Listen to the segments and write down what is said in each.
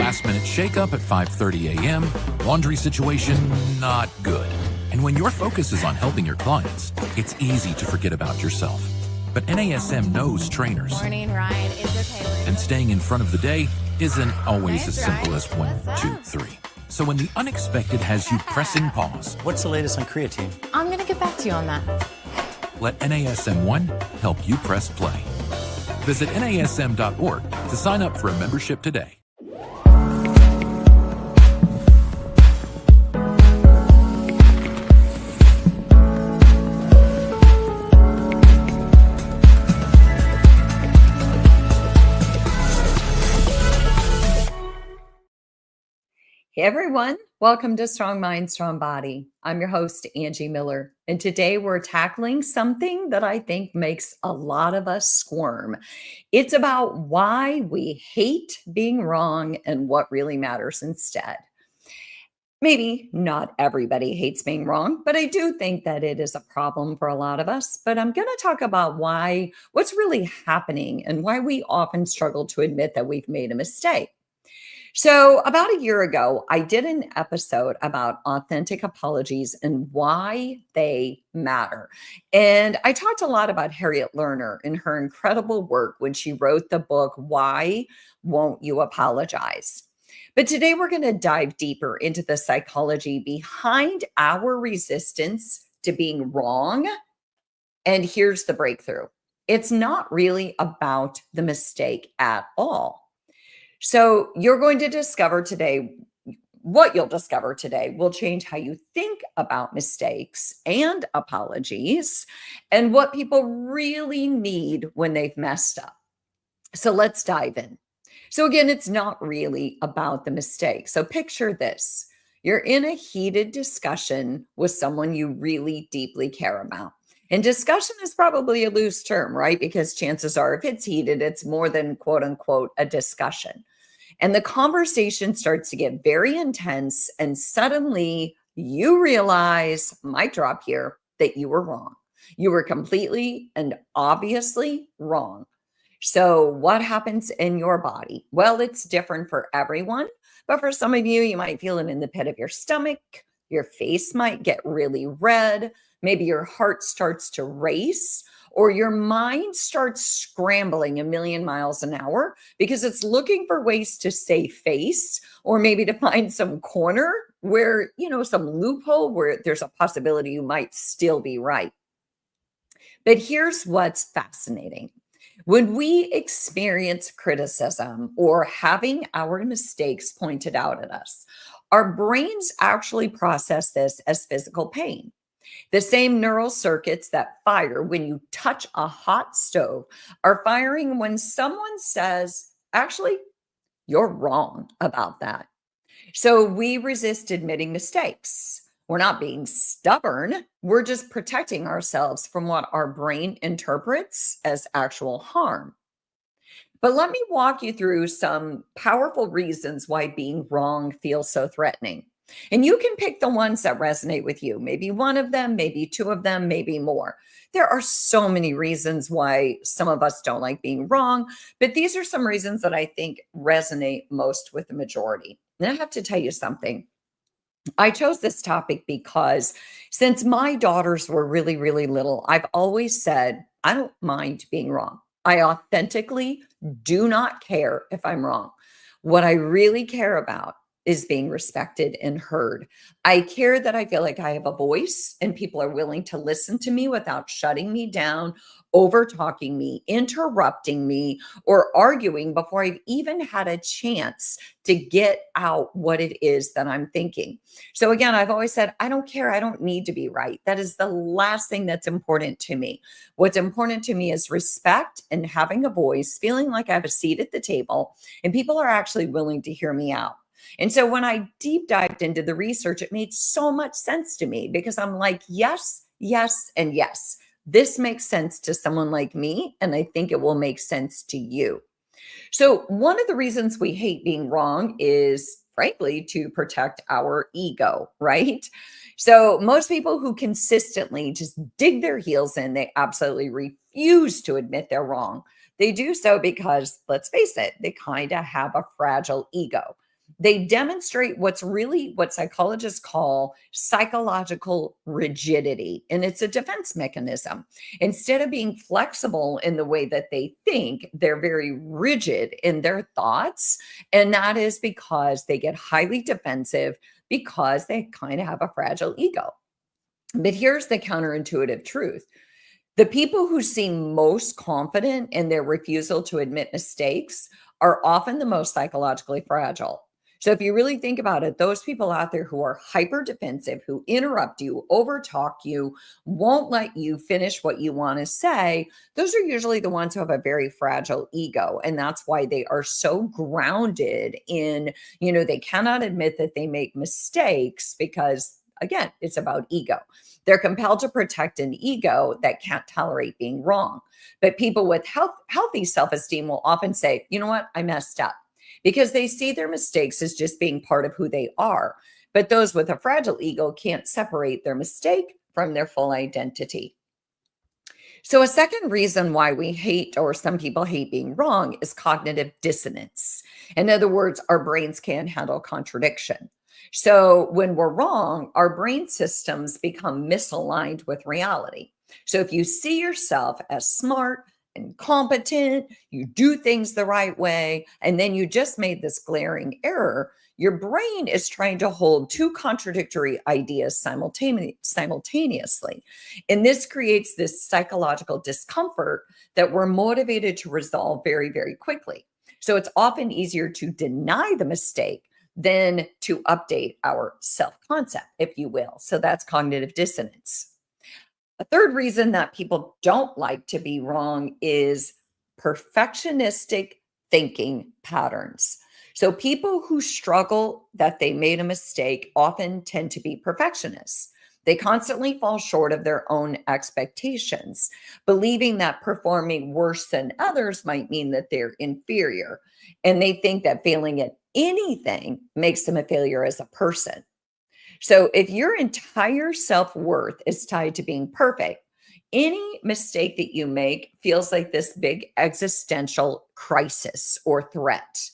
Last-minute shake-up at 5:30 a.m., laundry situation not good. And when your focus is on helping your clients, it's easy to forget about yourself. But NASM knows trainers. Morning, Ryan. It's okay. And staying in front of the day isn't always as simple Nice, as 1, Ryan. 2, What's 3. So when the unexpected has you pressing pause, What's the latest on creatine? I'm going to get back to you on that. let NASM1 help you press play. Visit NASM.org to sign up for a membership today. Hey everyone, welcome to Strong Mind, Strong Body. I'm your host, Angie Miller, and today we're tackling something that I think makes a lot of us squirm. It's about why we hate being wrong and what really matters instead. Maybe not everybody hates being wrong, but I do think that it is a problem for a lot of us. But I'm going to talk about what's really happening and why we often struggle to admit that we've made a mistake. So, about a year ago, I did an episode about authentic apologies and why they matter. And I talked a lot about Harriet Lerner and her incredible work when she wrote the book, Why Won't You Apologize? But today we're going to dive deeper into the psychology behind our resistance to being wrong. And here's the breakthrough. It's not really about the mistake at all. So you're going to discover today, what you'll discover today will change how you think about mistakes and apologies and what people really need when they've messed up. So let's dive in. So again, it's not really about the mistake. So picture this. You're in a heated discussion with someone you really deeply care about. And discussion is probably a loose term, right? Because chances are if it's heated, it's more than quote unquote a discussion. And the conversation starts to get very intense. And suddenly you realize, mic drop here, that you were wrong. You were completely and obviously wrong. So what happens in your body? Well, it's different for everyone. But for some of you, you might feel it in the pit of your stomach. Your face might get really red. Maybe your heart starts to race, or your mind starts scrambling a million miles an hour because it's looking for ways to save face, or maybe to find some corner where, some loophole where there's a possibility you might still be right. But here's what's fascinating. When we experience criticism or having our mistakes pointed out at us, our brains actually process this as physical pain. The same neural circuits that fire when you touch a hot stove are firing when someone says, actually, you're wrong about that. So we resist admitting mistakes. We're not being stubborn. We're just protecting ourselves from what our brain interprets as actual harm. But let me walk you through some powerful reasons why being wrong feels so threatening. And you can pick the ones that resonate with you. Maybe one of them, maybe two of them, maybe more. There are so many reasons why some of us don't like being wrong, but these are some reasons that I think resonate most with the majority. And I have to tell you something. I chose this topic because since my daughters were really, really little, I've always said, I don't mind being wrong. I authentically do not care if I'm wrong. What I really care about is being respected and heard. I care that I feel like I have a voice and people are willing to listen to me without shutting me down, over talking me, interrupting me, or arguing before I've even had a chance to get out what it is that I'm thinking. So again, I've always said, I don't care. I don't need to be right. That is the last thing that's important to me. What's important to me is respect and having a voice, feeling like I have a seat at the table and people are actually willing to hear me out. And so when I deep dived into the research, it made so much sense to me because I'm like, yes, yes, and yes. This makes sense to someone like me, and I think it will make sense to you. So one of the reasons we hate being wrong is, frankly, to protect our ego, right? So most people who consistently just dig their heels in, they absolutely refuse to admit they're wrong. They do so because, let's face it, they kind of have a fragile ego. They demonstrate what psychologists call psychological rigidity, and it's a defense mechanism. Instead of being flexible in the way that they think, they're very rigid in their thoughts. And that is because they get highly defensive because they kind of have a fragile ego. But here's the counterintuitive truth. The people who seem most confident in their refusal to admit mistakes are often the most psychologically fragile. So if you really think about it, those people out there who are hyper defensive, who interrupt you, overtalk you, won't let you finish what you want to say, those are usually the ones who have a very fragile ego. And that's why they are so grounded in, they cannot admit that they make mistakes because, again, it's about ego. They're compelled to protect an ego that can't tolerate being wrong. But people with healthy self-esteem will often say, you know what, I messed up, because they see their mistakes as just being part of who they are. But those with a fragile ego can't separate their mistake from their full identity. So a second reason why we hate, or some people hate being wrong, is cognitive dissonance. In other words, our brains can't handle contradiction. So when we're wrong, our brain systems become misaligned with reality. So if you see yourself as smart and competent, you do things the right way, and then you just made this glaring error, your brain is trying to hold two contradictory ideas simultaneously. And this creates this psychological discomfort that we're motivated to resolve very, very quickly. So it's often easier to deny the mistake than to update our self-concept, if you will. So that's cognitive dissonance. A third reason that people don't like to be wrong is perfectionistic thinking patterns. So people who struggle that they made a mistake often tend to be perfectionists. They constantly fall short of their own expectations, believing that performing worse than others might mean that they're inferior. And they think that failing at anything makes them a failure as a person. So if your entire self-worth is tied to being perfect, any mistake that you make feels like this big existential crisis or threat.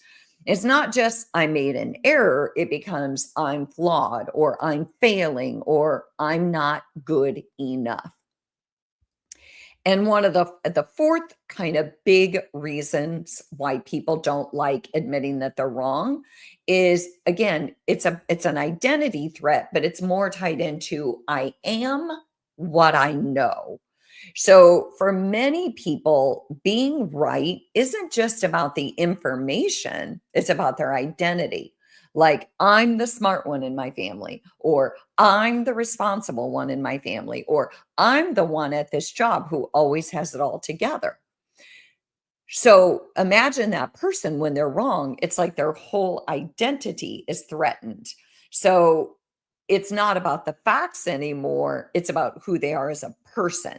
It's not just I made an error, it becomes I'm flawed, or I'm failing, or I'm not good enough. And one of the fourth kind of big reasons why people don't like admitting that they're wrong is, again, it's an identity threat, but it's more tied into I am what I know. So for many people, being right isn't just about the information, it's about their identity. Like, I'm the smart one in my family, or I'm the responsible one in my family, or I'm the one at this job who always has it all together. So imagine that person when they're wrong, it's like their whole identity is threatened. So it's not about the facts anymore, it's about who they are as a person.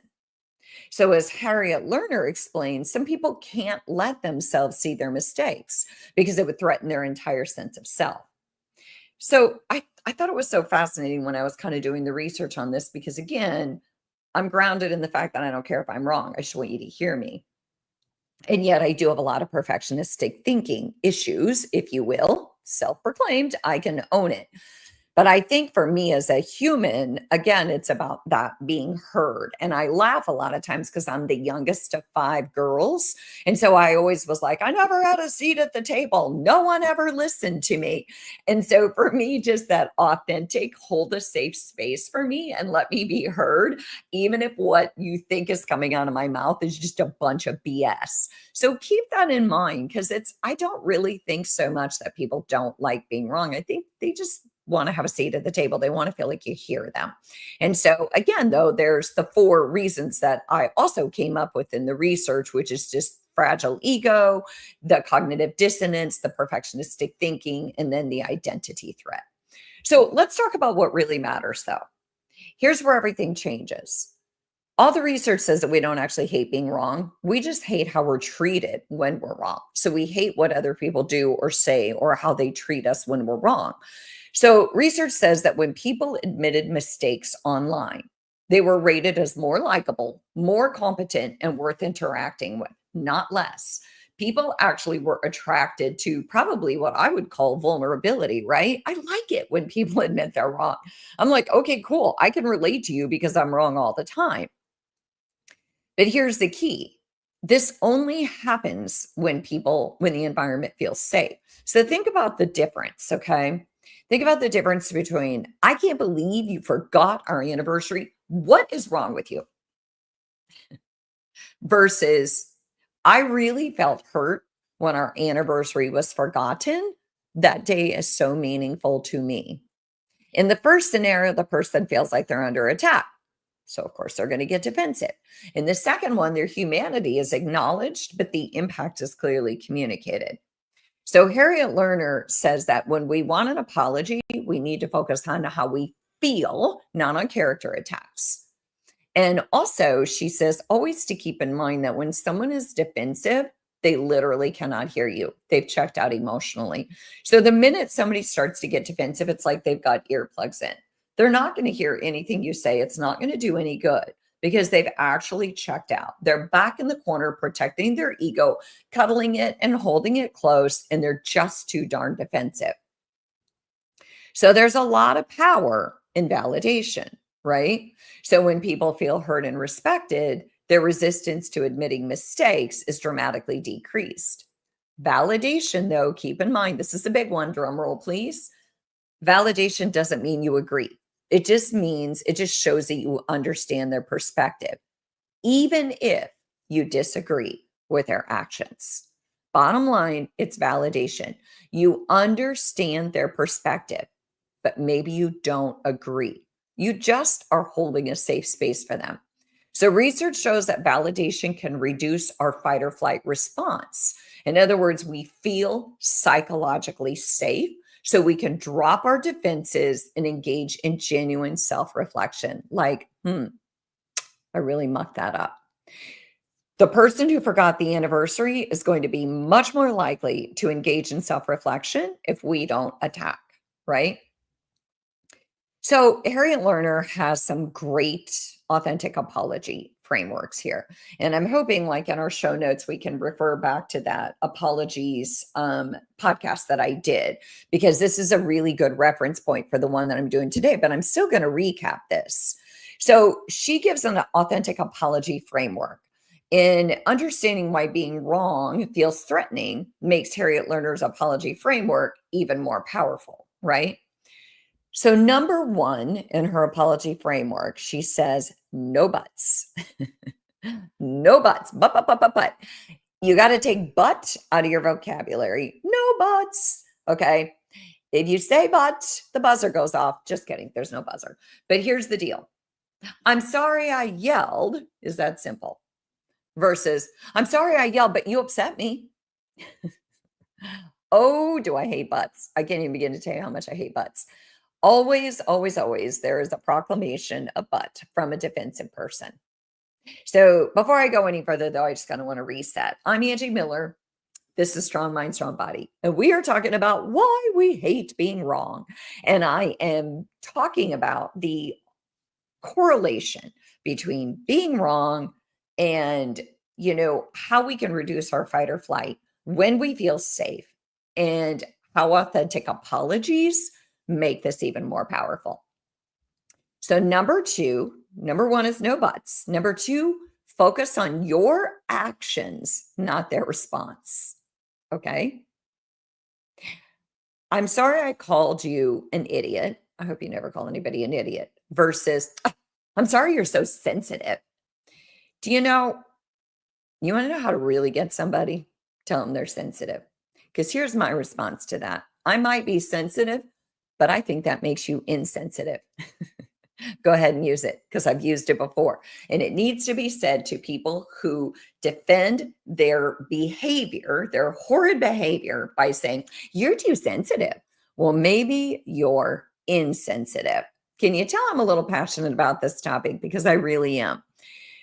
So, as Harriet Lerner explains, some people can't let themselves see their mistakes because it would threaten their entire sense of self. So, I thought it was so fascinating when I was kind of doing the research on this because, again, I'm grounded in the fact that I don't care if I'm wrong. I just want you to hear me. And yet, I do have a lot of perfectionistic thinking issues, if you will, self proclaimed. I can own it. But I think for me as a human, again, it's about that being heard. And I laugh a lot of times because I'm the youngest of 5 girls. And so I always was like, I never had a seat at the table. No one ever listened to me. And so for me, just that authentic, hold a safe space for me and let me be heard, even if what you think is coming out of my mouth is just a bunch of BS. So keep that in mind because I don't really think so much that people don't like being wrong. I think they just want to have a seat at the table. They want to feel like you hear them. And so again, though, there's the 4 reasons that I also came up with in the research, which is just fragile ego, the cognitive dissonance, the perfectionistic thinking, and then the identity threat. So let's talk about what really matters, though. Here's where everything changes. All the research says that we don't actually hate being wrong. We just hate how we're treated when we're wrong. So we hate what other people do or say or how they treat us when we're wrong. So research says that when people admitted mistakes online, they were rated as more likable, more competent, and worth interacting with, not less. People actually were attracted to probably what I would call vulnerability, right? I like it when people admit they're wrong. I'm like, okay, cool. I can relate to you because I'm wrong all the time. But here's the key. This only happens when the environment feels safe. So think about the difference, okay? Think about the difference between, I can't believe you forgot our anniversary. What is wrong with you? Versus, I really felt hurt when our anniversary was forgotten. That day is so meaningful to me. In the first scenario, the person feels like they're under attack. So, of course, they're going to get defensive. In the second one, their humanity is acknowledged, but the impact is clearly communicated. So, Harriet Lerner says that when we want an apology, we need to focus on how we feel, not on character attacks. And also, she says always to keep in mind that when someone is defensive, they literally cannot hear you. They've checked out emotionally. So the minute somebody starts to get defensive, it's like they've got earplugs in. They're not going to hear anything you say. It's not going to do any good because they've actually checked out. They're back in the corner protecting their ego, cuddling it and holding it close, and they're just too darn defensive. So there's a lot of power in validation, right? So when people feel heard and respected, their resistance to admitting mistakes is dramatically decreased. Validation, though, keep in mind, this is a big one, drum roll, please. Validation doesn't mean you agree. It just shows that you understand their perspective, even if you disagree with their actions. Bottom line, it's validation. You understand their perspective, but maybe you don't agree. You just are holding a safe space for them. So research shows that validation can reduce our fight or flight response. In other words, we feel psychologically safe, so we can drop our defenses and engage in genuine self-reflection. Like, I really mucked that up. The person who forgot the anniversary is going to be much more likely to engage in self-reflection if we don't attack, right? So Harriet Lerner has some great authentic apology frameworks here. And I'm hoping like in our show notes, we can refer back to that apologies podcast that I did, because this is a really good reference point for the one that I'm doing today, but I'm still going to recap this. So she gives an authentic apology framework. In understanding why being wrong feels threatening makes Harriet Lerner's apology framework even more powerful, right? So number one in her apology framework, she says, no buts. No buts. But. You got to take but out of your vocabulary. No buts. Okay. If you say but, the buzzer goes off. Just kidding. There's no buzzer. But here's the deal. I'm sorry I yelled. Is that simple? Versus, I'm sorry I yelled, but you upset me. Oh, do I hate buts? I can't even begin to tell you how much I hate buts. Always, always, always, there is a proclamation of but from a defensive person. So before I go any further, though, I just kind of want to reset. I'm Angie Miller. This is Strong Mind, Strong Body. And we are talking about why we hate being wrong. And I am talking about the correlation between being wrong and, how we can reduce our fight or flight when we feel safe, and how authentic apologies make this even more powerful. So number one is no buts. Number two, focus on your actions, not their response. Okay. I'm sorry I called you an idiot. I hope you never call anybody an idiot. Versus, I'm sorry you're so sensitive. Do you want to know how to really get somebody? Tell them they're sensitive. Because here's my response to that. I might be sensitive, but I think that makes you insensitive. Go ahead and use it, because I've used it before. And it needs to be said to people who defend their behavior, their horrid behavior, by saying, you're too sensitive. Well, maybe you're insensitive. Can you tell I'm a little passionate about this topic? Because I really am.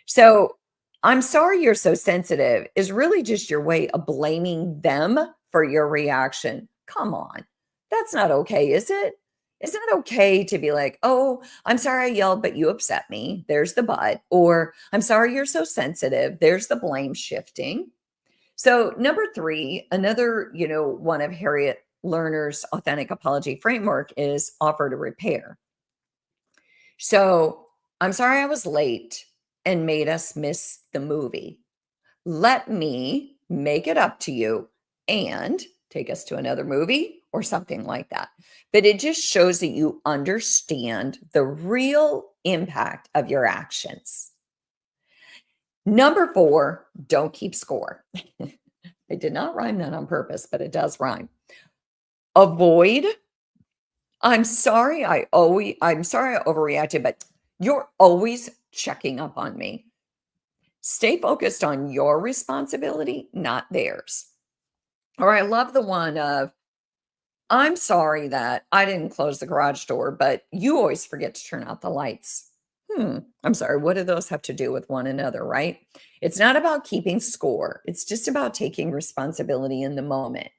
So I'm sorry you're so sensitive is really just your way of blaming them for your reaction. Come on. That's not okay, is it? It's not okay to be like, oh, I'm sorry I yelled, but you upset me. There's the but. Or I'm sorry you're so sensitive. There's the blame shifting. So number three, another, one of Harriet Lerner's authentic apology framework is offer to repair. So I'm sorry I was late and made us miss the movie. Let me make it up to you and take us to another movie or something like that. But it just shows that you understand the real impact of your actions. Number four, don't keep score. I did not rhyme that on purpose, but it does rhyme. Avoid. I'm sorry I overreacted, but you're always checking up on me. Stay focused on your responsibility, not theirs. Or I love the one of, I'm sorry that I didn't close the garage door, but you always forget to turn out the lights. I'm sorry. What do those have to do with one another, right? It's not about keeping score. It's just about taking responsibility in the moment.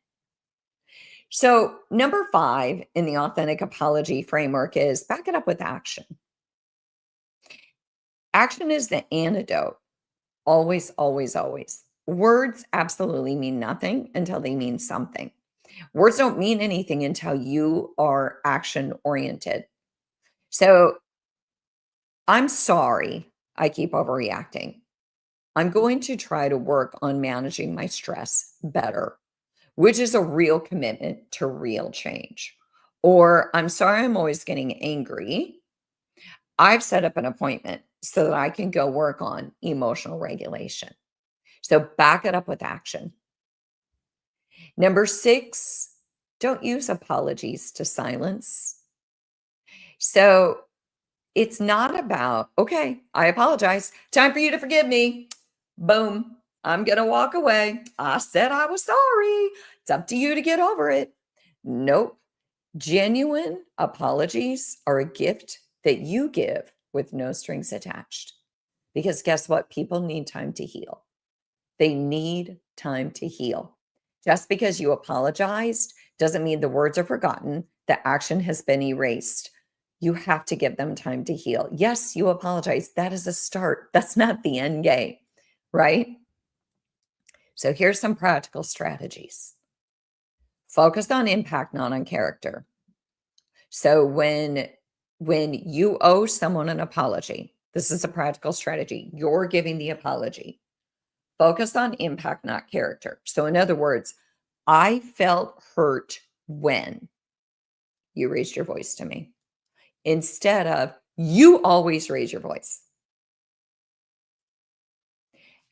So number 5 in the authentic apology framework is back it up with action. Action is the antidote. Always, always, always. Words absolutely mean nothing until they mean something. Words don't mean anything until you are action oriented. So I'm sorry I keep overreacting. I'm going to try to work on managing my stress better, which is a real commitment to real change. Or I'm sorry I'm always getting angry. I've set up an appointment so that I can go work on emotional regulation. So back it up with action. Number 6, don't use apologies to silence. So it's not about, okay, I apologize. Time for you to forgive me. Boom. I'm going to walk away. I said I was sorry. It's up to you to get over it. Nope. Genuine apologies are a gift that you give with no strings attached. Because guess what? People need time to heal. They need time to heal. Just because you apologized doesn't mean the words are forgotten, the action has been erased. You have to give them time to heal. Yes, you apologize. That is a start. That's not the end game, right? So here's some practical strategies. Focus on impact, not on character. So when you owe someone an apology, this is a practical strategy. You're giving the apology. Focus on impact, not character. So in other words, I felt hurt when you raised your voice to me. Instead of, you always raise your voice.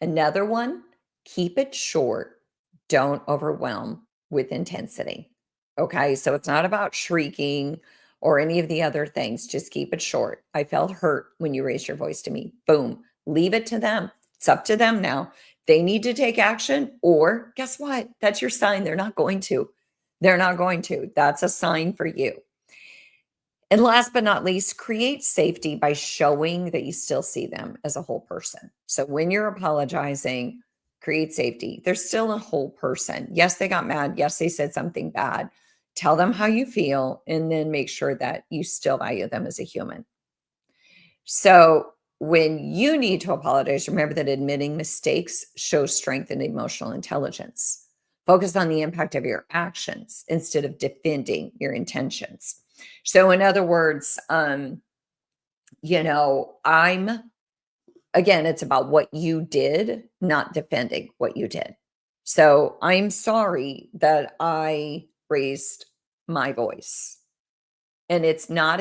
Another one, keep it short. Don't overwhelm with intensity. Okay, so it's not about shrieking or any of the other things. Just keep it short. I felt hurt when you raised your voice to me. Boom. Leave it to them. It's up to them now. They need to take action, or guess what? That's your sign. They're not going to. They're not going to. That's a sign for you. And last but not least, create safety by showing that you still see them as a whole person. So when you're apologizing, create safety. They're still a whole person. Yes, they got mad. Yes, they said something bad. Tell them how you feel, and then make sure that you still value them as a human. So when you need to apologize, remember that admitting mistakes shows strength and emotional intelligence. Focus on the impact of your actions instead of defending your intentions. So in other words, it's about what you did, not defending what you did. So I'm sorry that I raised my voice. And it's not,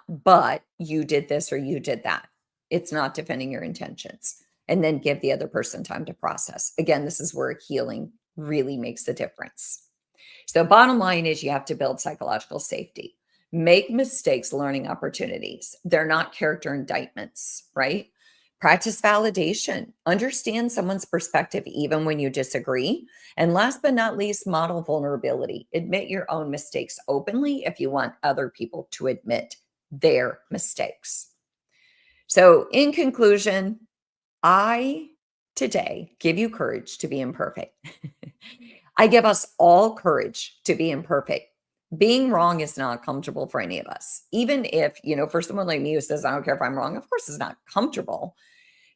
but you did this or you did that. It's not defending your intentions. And then give the other person time to process. Again, this is where healing really makes a difference. So bottom line is you have to build psychological safety. Make mistakes learning opportunities. They're not character indictments, right? Practice validation. Understand someone's perspective even when you disagree. And last but not least, model vulnerability. Admit your own mistakes openly if you want other people to admit their mistakes. So in conclusion, I today give you courage to be imperfect. I give us all courage to be imperfect. Being wrong is not comfortable for any of us. Even if, for someone like me who says, I don't care if I'm wrong, of course it's not comfortable.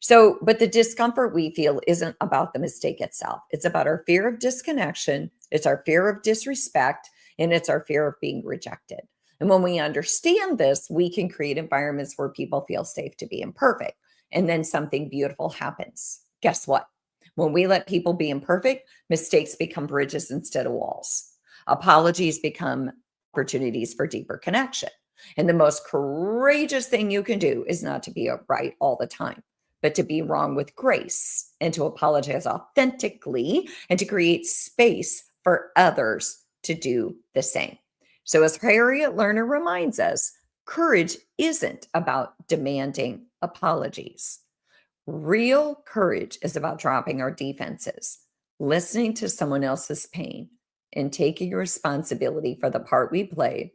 So, but the discomfort we feel isn't about the mistake itself. It's about our fear of disconnection, it's our fear of disrespect, and it's our fear of being rejected. And when we understand this, we can create environments where people feel safe to be imperfect. And then something beautiful happens. Guess what? When we let people be imperfect, mistakes become bridges instead of walls. Apologies become opportunities for deeper connection. And the most courageous thing you can do is not to be right all the time, but to be wrong with grace and to apologize authentically and to create space for others to do the same. So, as Harriet Lerner reminds us, courage isn't about demanding apologies. Real courage is about dropping our defenses, listening to someone else's pain, and taking responsibility for the part we played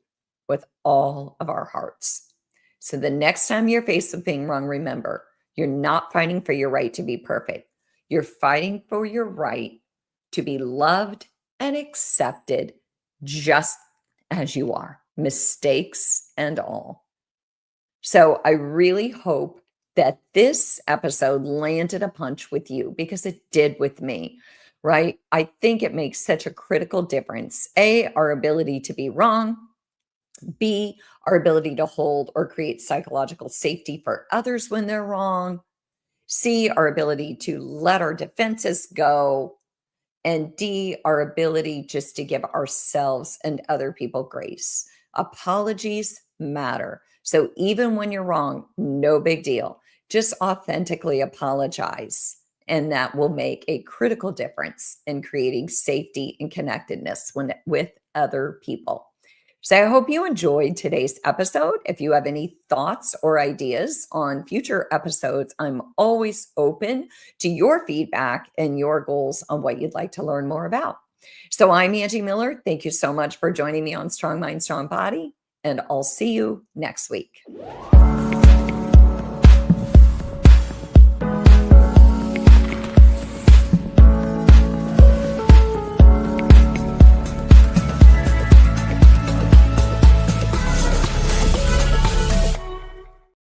with all of our hearts. So the next time you're faced with being wrong, remember, you're not fighting for your right to be perfect. You're fighting for your right to be loved and accepted just as you are, mistakes and all. So I really hope that this episode landed a punch with you because it did with me, right? I think it makes such a critical difference. A, our ability to be wrong. B, our ability to hold or create psychological safety for others when they're wrong. C, our ability to let our defenses go. And D, our ability just to give ourselves and other people grace. Apologies matter. So even when you're wrong, no big deal. Just authentically apologize. And that will make a critical difference in creating safety and connectedness with other people. So I hope you enjoyed today's episode. If you have any thoughts or ideas on future episodes, I'm always open to your feedback and your goals on what you'd like to learn more about. So I'm Angie Miller. Thank you so much for joining me on Strong Mind, Strong Body, and I'll see you next week.